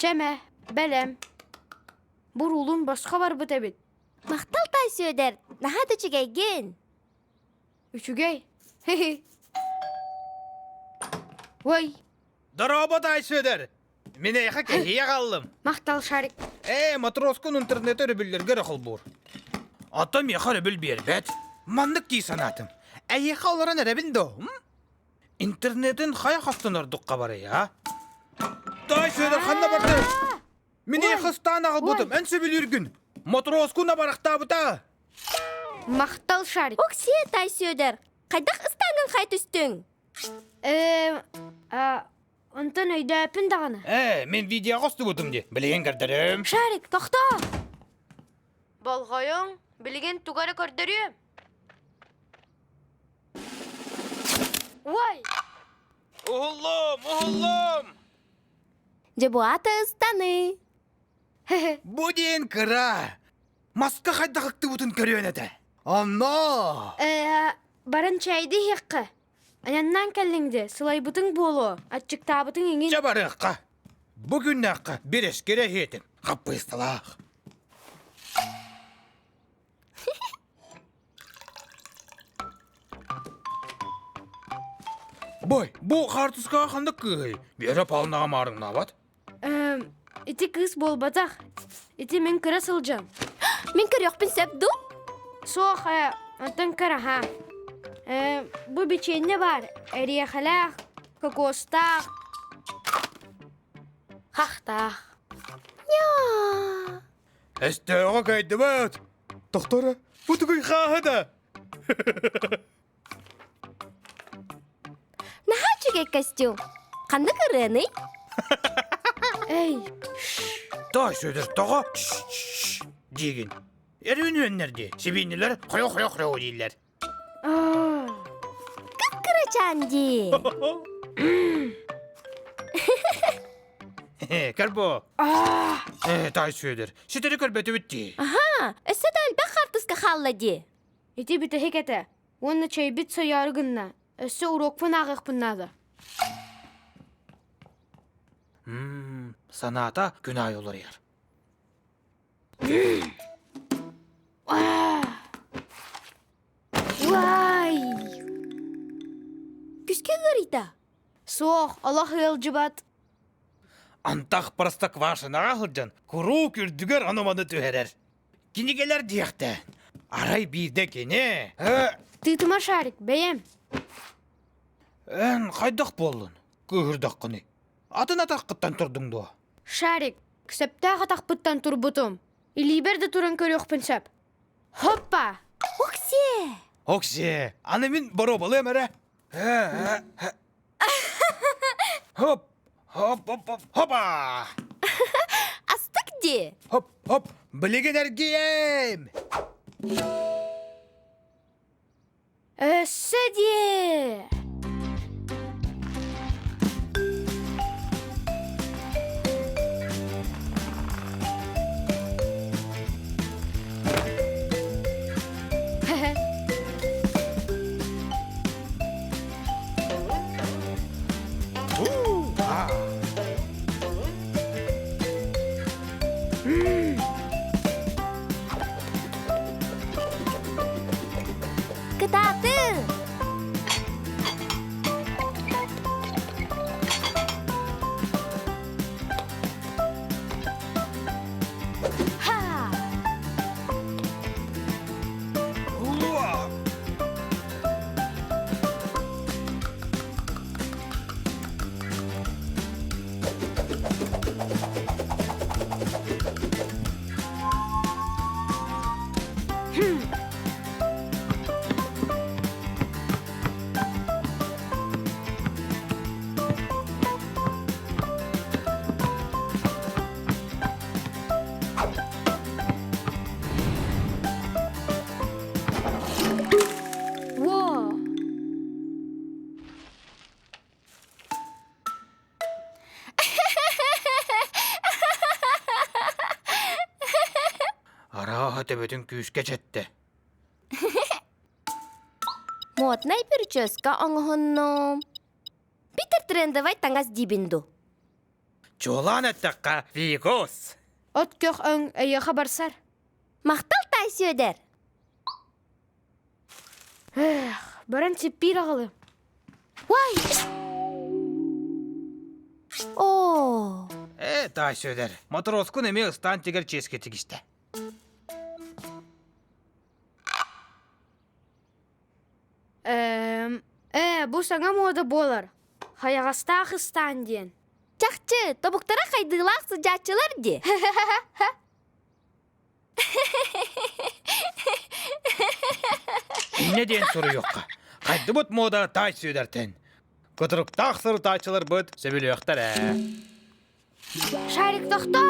Çeme, belem. Burulun başka var bu tebit. Мақтал тай сөйдер. Наха дөчігейген. Üçügey. Vay, Дорога тайсыдыр. Мен айха кехие қалдым. maktal şarik. Матроскун интернет өрібілдерге рақыл бұр. Атам еха өрібіл бербет. Мандық кей санатым. Айха оларан өрібін доғым. Интернетін қая қастын ұрдыққа бары, я? Тайсыдыр қанда барды. Мен айха стан ағыл бұдым. Әнсі біліргін. Матроскуна барақта бұта. Maktal şarik. Оксе тай сөйдер. Қайдақ ұстаңын қай түстің? Ondan öyle öpün dağını. Мен видео қосты бұдым де. Білген кірдірім. Şarik, tokta. Balgayın, bilgin tugarı kördürüyüm. Vay. Ұғылым. Жабуаты ұстаны. Бұ дейін кіра. Маска қайда қықты бұтын көрген әді. Анна! Barın çaydı hiqqı. Anandan kellingdi, sılay butun bolu. Açık tabutun engin. Жабарыққа. Бүгін аққа бір ескере етім. Қаппы істалақ. Бой, бұл қартысқа қанды күй. Бері палынаға марыңна бат. İti kız bol batak. İti men kıra sılcan. Мен көріқпін сөпду? Soğuk ondan kıra ha. Bu biçeğinde var. Eriye halak, kokostak. Haqtaq. Я. Әстеға кәйді бәт. Тоқтары, бұты көй қағыда. Наха жүге костюм. Қанды көріні? Ey, Тай сөдір тоға. Деген. Әрін өнерде. Себейнелер қойо дейлер. Кыры чанди. Кәрбо. Тай сөдір. Сетері көрбеті бітті. Аха, өсі дәлбі қартысқа қаллади. iti biti hekete. Onu çay bit sayargınna. Össe urok pın ağıq pınnadı. Саната күнай олар ер. Vay. Күске көрейді. Soğuk, Allah yılcıbat. Антақ парастак вашына ғалжан, күру күрдігер аноманы түйерер. Кенегелер дияқты. Арай бейді кене. Tıtıma şarik, beyem. Ән қайдақ болын? Күрдақ қыны. Атын атаққыттан тұрдың до. Şarik, küsepte qatak bıttan turbutum. İliber turan körüq pinsep. Hoppa. Оксе. Оксе, аны мен бару болы әмәрі. Хоп, хоп, хоп, хоп, хопа. Астық де. Хоп, хоп, білеген әргейім. Össe diye. Кытаты. Ха. Уа. Wo. Ара төбөтүн күүскө жетти. Моднай прическа оңғынно. Питер трендовай таңас дибинду. Жолан әттіққа вигос. От көх өң әйе хабарсар. Мақтал тай сөдер. Баран теппир ағылы. Вай! О! Тай сөдер. Матроскун эме ыстан тегер ческе тегісті. Бұ саңа мода болар. Хаяғаста ақыстан ден. Чақчы, тобуктара қайдылақ сұжатчылар де. Не ден сұры жоққа. Қайды бұт мода тай сөдертен. Күтірік тақсыр тайчылар бұт сөбілі өқтар. Шарик тоқта!